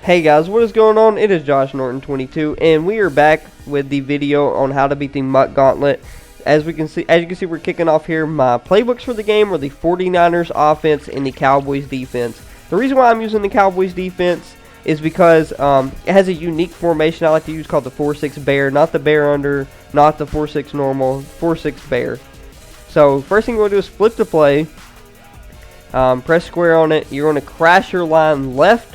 Hey guys, what is going on? It is Josh Norton 22 and we are back with the video on how to beat the MUT Gauntlet. As you can see, we're kicking off here. My playbooks for the game are the 49ers offense and the Cowboys defense. The reason why I'm using the Cowboys defense is because it has a unique formation I like to use called the 4-6 bear, not the bear under, not the 4-6 normal, 4-6 bear. So first thing we're going to do is flip the play, press square on it. You're going to crash your line left,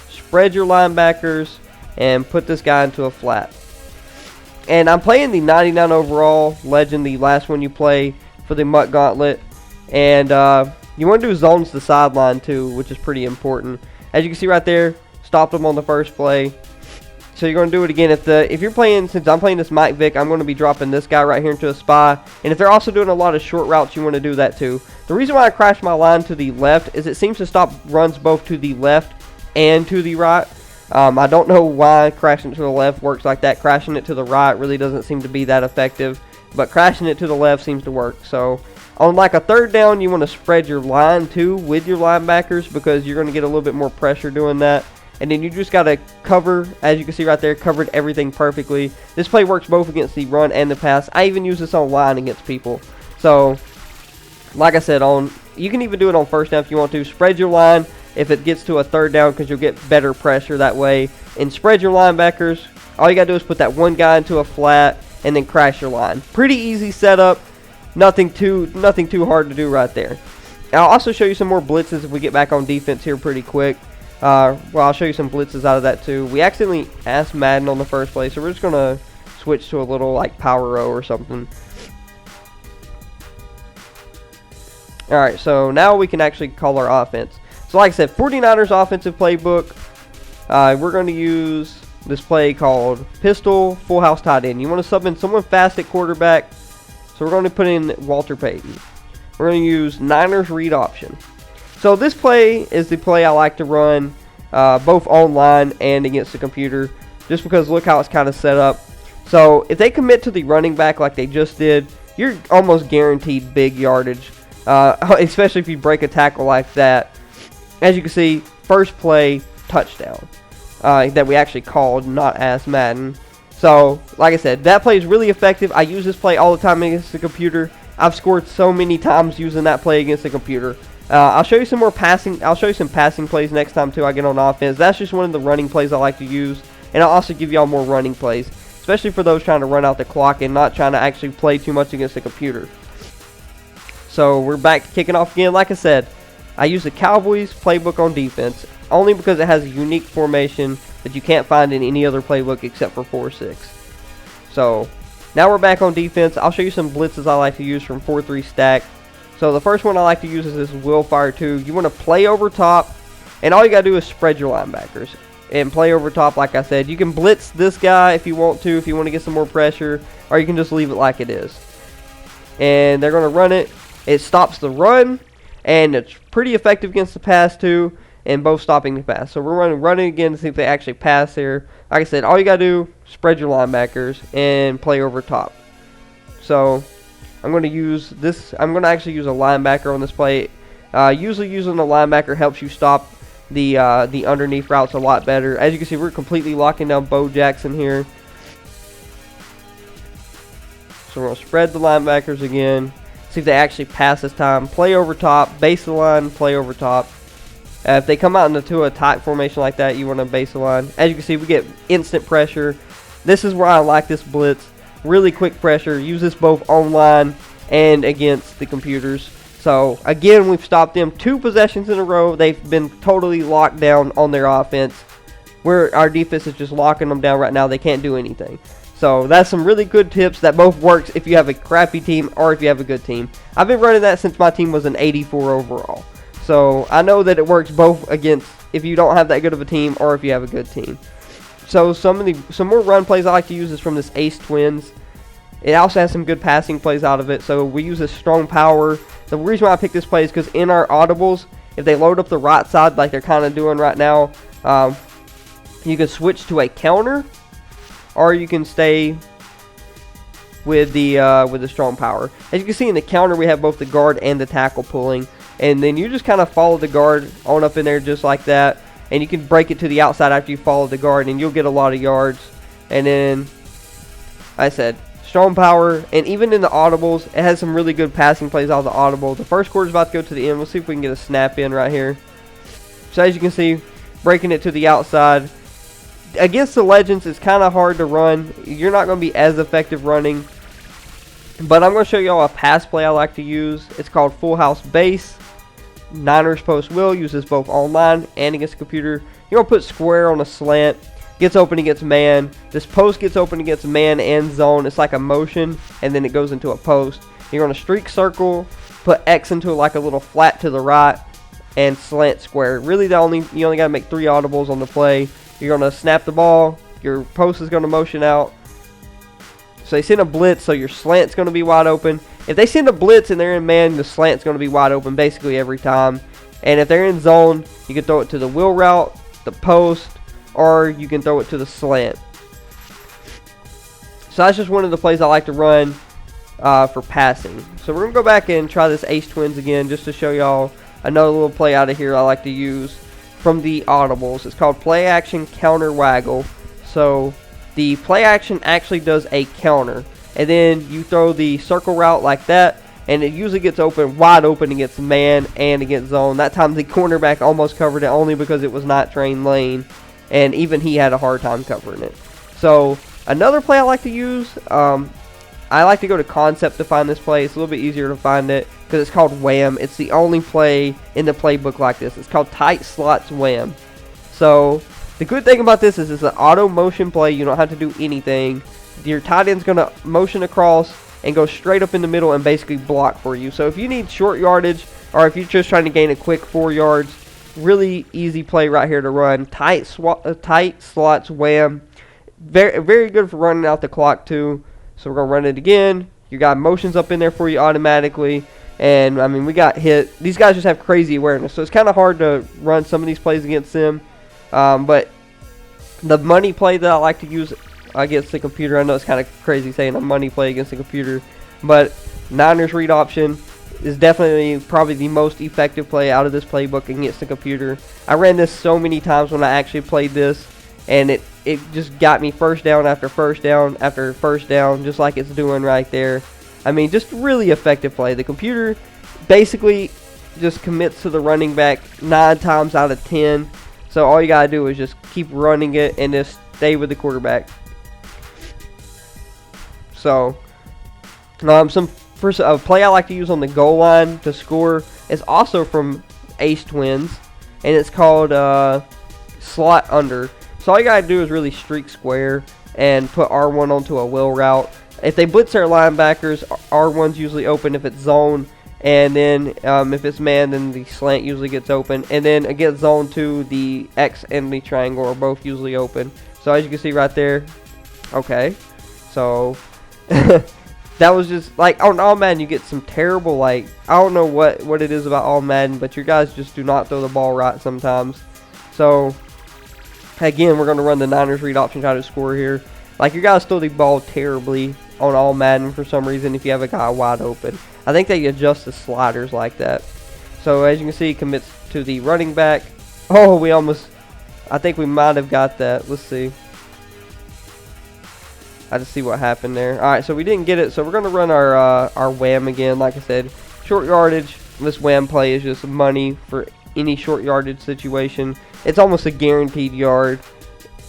spread your linebackers, and put this guy into a flat. And I'm playing the 99 overall legend, the last one you play for the MUT Gauntlet. And you want to do zones to sideline too, which is pretty important. As you can see right there, stopped them on the first play. So you're going to do it again. If you're playing, since I'm playing this Mike Vick, I'm going to be dropping this guy right here into a spy. And if they're also doing a lot of short routes, you want to do that too. The reason why I crashed my line to the left is it seems to stop runs both to the left and to the right. I don't know why crashing it to the left works like that. Crashing it to the right really doesn't seem to be that effective, but crashing it to the left seems to work. So on like a third down, you want to spread your line too with your linebackers because you're going to get a little bit more pressure doing that. And then you just got to cover, as you can see right there, covered everything perfectly. This play works both against the run and the pass. I even use this on line against people. So like I said, you can even do it on first down if you want to. Spread your line if it gets to a third down because you'll get better pressure that way. And spread your linebackers. All you got to do is put that one guy into a flat and then crash your line. Pretty easy setup. Nothing too hard to do right there. I'll also show you some more blitzes if we get back on defense here pretty quick. Well, I'll show you some blitzes out of that too. We accidentally asked Madden on the first play, so we're just going to switch to a little like power row or something. Alright, so now we can actually call our offense. So like I said, 49ers offensive playbook. We're going to use this play called Pistol Full House Tight End. You want to sub in someone fast at quarterback. So we're going to put in Walter Payton. We're going to use Niners read option. So this play is the play I like to run both online and against the computer. Just because look how it's kind of set up. So if they commit to the running back like they just did, you're almost guaranteed big yardage. Especially if you break a tackle like that. As you can see, first play, touchdown. That we actually called, not asked Madden. So, like I said, that play is really effective. I use this play all the time against the computer. I've scored so many times using that play against the computer. I'll show you some more passing. I'll show you some passing plays next time too I get on offense. That's just one of the running plays I like to use. And I'll also give y'all more running plays. Especially for those trying to run out the clock and not trying to actually play too much against the computer. So, we're back kicking off again. Like I said, I use the Cowboys playbook on defense only because it has a unique formation that you can't find in any other playbook except for 4-6. So now we're back on defense. I'll show you some blitzes I like to use from 4-3 stack. So the first one I like to use is this Will Fire 2. You want to play over top, and all you got to do is spread your linebackers and play over top. Like I said, you can blitz this guy if you want to get some more pressure, or you can just leave it like it is. And they're going to run it. It stops the run. And it's pretty effective against the pass too, and both stopping the pass. So we're running again to see if they actually pass here. Like I said, all you gotta do, spread your linebackers and play over top. So I'm gonna use this. I'm gonna actually use a linebacker on this play. Usually using a linebacker helps you stop the underneath routes a lot better. As you can see, we're completely locking down Bo Jackson here. So we're gonna spread the linebackers again. See if they actually pass this time. Play over top, base the line, play over top. If they come out into a tight formation like that, you want to base the line. As you can see, we get instant pressure. This is where I like this blitz. Really quick pressure. Use this both online and against the computers. So, again, we've stopped them 2 possessions in a row. They've been totally locked down on their offense. Where our defense is just locking them down right now. They can't do anything. So that's some really good tips that both works if you have a crappy team or if you have a good team. I've been running that since my team was an 84 overall. So I know that it works both against if you don't have that good of a team or if you have a good team. So some more run plays I like to use is from this Ace Twins. It also has some good passing plays out of it. So we use this strong power. The reason why I picked this play is because in our audibles, if they load up the right side like they're kind of doing right now, you can switch to a counter. Or you can stay with the strong power. As you can see in the counter, we have both the guard and the tackle pulling. And then you just kind of follow the guard on up in there just like that. and you can break it to the outside after you follow the guard, and you'll get a lot of yards. And then, I said, strong power, and even in the audibles, it has some really good passing plays out of the audible. The first quarter's about to go to the end. We'll see if we can get a snap in right here. So as you can see, breaking it to the outside. Against the Legends, it's kind of hard to run. You're not going to be as effective running. But I'm going to show you all a pass play I like to use. It's called Full House Base. Niners post will uses both online and against the computer. You're going to put square on a slant. Gets open against man. This post gets open against man and zone. It's like a motion, and then it goes into a post. You're going to streak circle, put X into like a little flat to the right, and slant square. Really, you only got to make 3 audibles on the play. You're going to snap the ball. Your post is going to motion out. So they send a blitz, so your slant's going to be wide open. If they send a blitz and they're in man, the slant's going to be wide open basically every time. And if they're in zone, you can throw it to the wheel route, the post, or you can throw it to the slant. So that's just one of the plays I like to run for passing. So we're going to go back and try this Ace Twins again just to show y'all another little play out of here I like to use from the audibles. It's called Play Action Counter Waggle. So the play action actually does a counter, and then you throw the circle route like that, and it usually gets wide open against man and against zone. That time the cornerback almost covered it only because it was not trained lane, and even he had a hard time covering it. So another play I like to use, I like to go to concept to find this play. It's a little bit easier to find it because it's called wham. It's the only play in the playbook like this. It's called tight slots wham. So the good thing about this is it's an auto motion play. You don't have to do anything. Your tight end's going to motion across and go straight up in the middle and basically block for you. So if you need short yardage, or if you're just trying to gain a quick 4 yards, really easy play right here to run. Tight slots wham. Very, very good for running out the clock too. So we're going to run it again. You got motions up in there for you automatically. And I mean, we got hit. These guys just have crazy awareness. So it's kind of hard to run some of these plays against them. But the money play that I like to use against the computer, I know it's kind of crazy saying a money play against the computer, but Niners read option is definitely probably the most effective play out of this playbook against the computer. I ran this so many times when I actually played this, and it just got me first down after first down after first down, just like it's doing right there. I mean, just really effective play. The computer basically just commits to the running back 9 times out of 10. So all you gotta do is just keep running it and just stay with the quarterback. So, a play I like to use on the goal line to score is also from Ace Twins, and it's called slot under. So all you gotta do is really streak square and put R1 onto a wheel route. If they blitz their linebackers, R1's usually open if it's zone. And then if it's man, then the slant usually gets open. And then against zone 2, the X and the triangle are both usually open. So as you can see right there. Okay. So that was just like on All-Madden you get some terrible, like, I don't know what it is about All-Madden, but your guys just do not throw the ball right sometimes. So again, we're going to run the Niners read option try to score here. Like, your guys throw the ball terribly on All-Madden for some reason if you have a guy wide open. I think they adjust the sliders like that. So as you can see, commits to the running back. Oh, I think we might have got that. Let's see. I just see what happened there. Alright, so we didn't get it. So we're going to run our wham again. Like I said, short yardage. This wham play is just money for any short yardage situation. It's almost a guaranteed yard,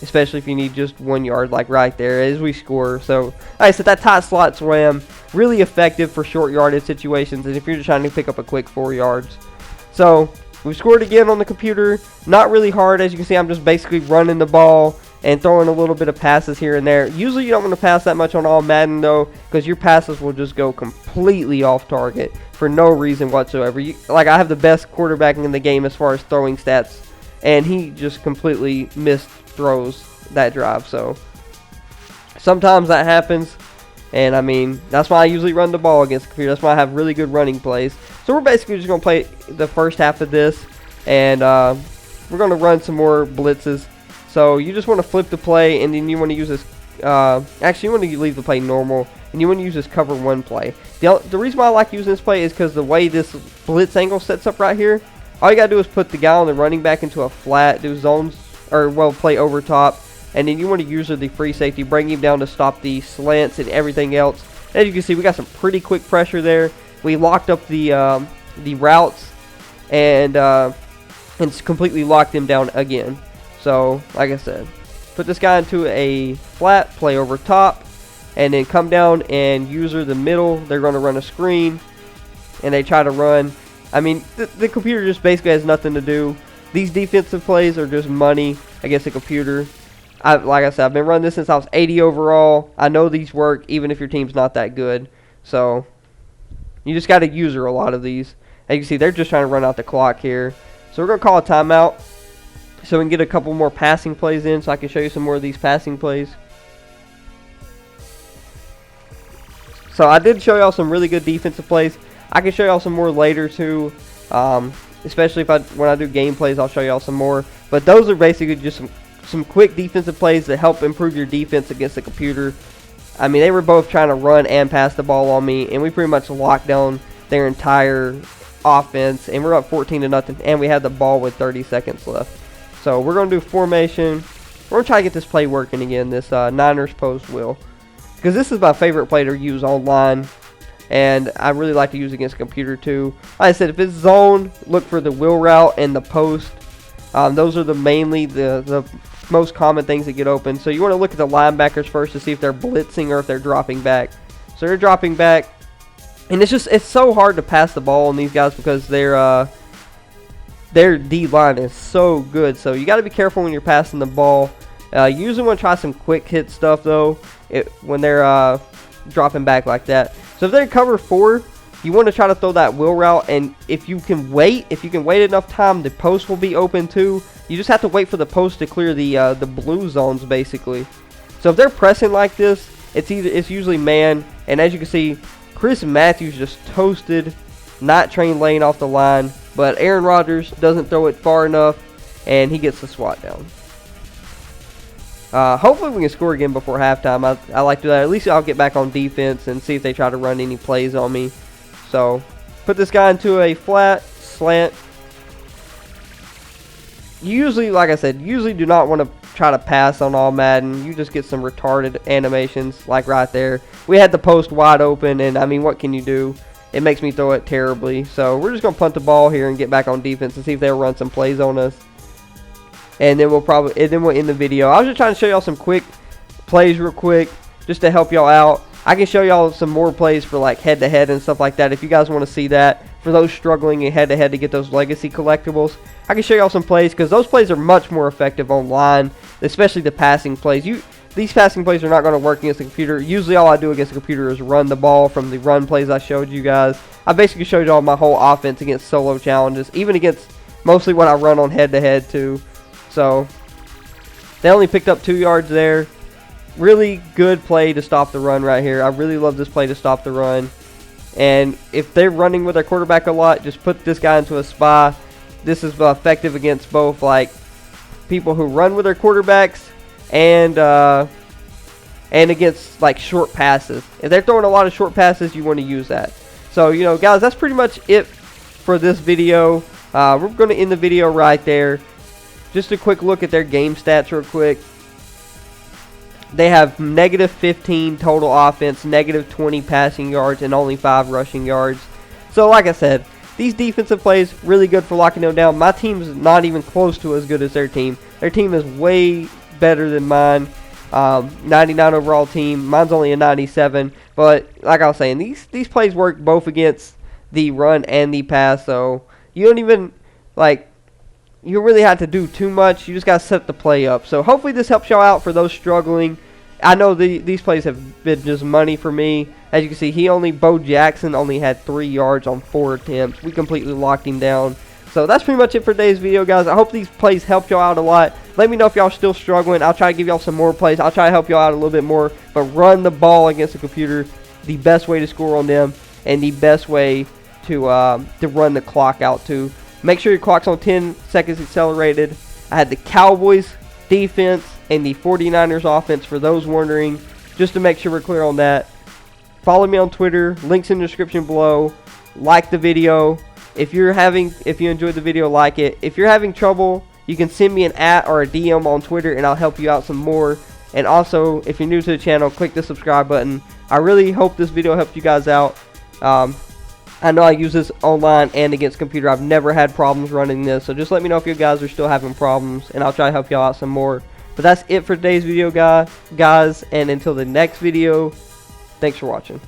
especially if you need just 1 yard, like right there as we score. So, like I said, that tight slot wham, really effective for short yardage situations, and if you're just trying to pick up a quick 4 yards. So, we scored again on the computer. Not really hard. As you can see, I'm just basically running the ball and throwing a little bit of passes here and there. Usually you don't want to pass that much on All-Madden though, because your passes will just go completely off target for no reason whatsoever. Like, I have the best quarterback in the game as far as throwing stats, and he just completely missed throws that drive. So sometimes that happens, and I mean, that's why I usually run the ball against the computer. That's why I have really good running plays. So we're basically just going to play the first half of this, and we're going to run some more blitzes. So you just want to flip the play, and then you want to use this actually you want to leave the play normal, and you want to use this cover 1 play. The reason why I like using this play is because the way this blitz angle sets up right here, all you gotta do is put the guy on the running back into a flat, do zones, or well, play over top, and then you want to use the free safety, bring him down to stop the slants and everything else. As you can see, we got some pretty quick pressure there. We locked up the routes and completely locked him down again. So, like I said, put this guy into a flat, play over top, and then come down and user the middle. They're going to run a screen, and they try to run. I mean, the computer just basically has nothing to do. These defensive plays are just money against the computer. Like I said, I've been running this since I was 80 overall. I know these work even if your team's not that good. So, you just got to user a lot of these. As you can see, they're just trying to run out the clock here. So, we're going to call a timeout so we can get a couple more passing plays in so I can show you some more of these passing plays. So, I did show y'all some really good defensive plays. I can show y'all some more later too. Especially when I do gameplays, I'll show y'all some more. But those are basically just some quick defensive plays that help improve your defense against the computer. I mean, they were both trying to run and pass the ball on me, and we pretty much locked down their entire offense, and we're up 14-0, and we had the ball with 30 seconds left. So we're going to do formation. We're going to try to get this play working again, this Niners post wheel, because this is my favorite play to use online, and I really like to use it against a computer too. Like I said, if it's zone, look for the wheel route and the post. Those are mainly the most common things that get open. So you want to look at the linebackers first to see if they're blitzing or if they're dropping back. So they're dropping back, and it's so hard to pass the ball on these guys because their D line is so good. So you got to be careful when you're passing the ball. You usually want to try some quick hit stuff though when they're dropping back like that. So if they're cover 4, you want to try to throw that wheel route, and if you can wait enough time, the post will be open too. You just have to wait for the post to clear the blue zones basically. So if they're pressing like this, it's usually man, and as you can see, Chris Matthews just toasted, not trained laying off the line, but Aaron Rodgers doesn't throw it far enough, and he gets the swat down. Hopefully we can score again before halftime. I like to do that. At least I'll get back on defense and see if they try to run any plays on me. So, put this guy into a flat, slant. You usually, like I said, do not want to try to pass on All-Madden. You just get some retarded animations, like right there. We had the post wide open, and I mean, what can you do? It makes me throw it terribly. So, we're just going to punt the ball here and get back on defense and see if they'll run some plays on us. And then we'll end the video. I was just trying to show y'all some quick plays real quick, just to help y'all out. I can show y'all some more plays for like head-to-head and stuff like that if you guys want to see that. For those struggling in head-to-head to get those legacy collectibles, I can show y'all some plays because those plays are much more effective online, especially the passing plays. These passing plays are not going to work against the computer. Usually all I do against the computer is run the ball from the run plays I showed you guys. I basically showed y'all my whole offense against solo challenges, even against mostly what I run on head-to-head too. So, they only picked up 2 yards there. Really good play to stop the run right here. I really love this play to stop the run. And if they're running with their quarterback a lot, just put this guy into a spy. This is effective against both like people who run with their quarterbacks and against like short passes. If they're throwing a lot of short passes, you want to use that. So, you know, guys, that's pretty much it for this video. We're going to end the video right there. Just a quick look at their game stats real quick. They have -15 total offense, -20 passing yards, and only 5 rushing yards. So like I said, these defensive plays, really good for locking them down. My team is not even close to as good as their team. Their team is way better than mine. 99 overall team. Mine's only a 97. But like I was saying, these plays work both against the run and the pass. So you don't even, like, you really have to do too much. You just got to set the play up. So hopefully this helps y'all out for those struggling. I know these plays have been just money for me. As you can see, Bo Jackson only had 3 yards on 4 attempts. We completely locked him down. So that's pretty much it for today's video, guys. I hope these plays helped y'all out a lot. Let me know if y'all are still struggling. I'll try to give y'all some more plays. I'll try to help y'all out a little bit more. But run the ball against the computer. The best way to score on them. And the best way to run the clock out too. Make sure your clock's on 10 seconds accelerated. I had the Cowboys defense and the 49ers offense for those wondering. Just to make sure we're clear on that. Follow me on Twitter. Links in the description below. Like the video. If you enjoyed the video, like it. If you're having trouble, you can send me an @ or a DM on Twitter and I'll help you out some more. And also, if you're new to the channel, click the subscribe button. I really hope this video helped you guys out. I know I use this online and against computer. I've never had problems running this, so just let me know if you guys are still having problems, and I'll try to help y'all out some more. But that's it for today's video, guys, and until the next video, thanks for watching.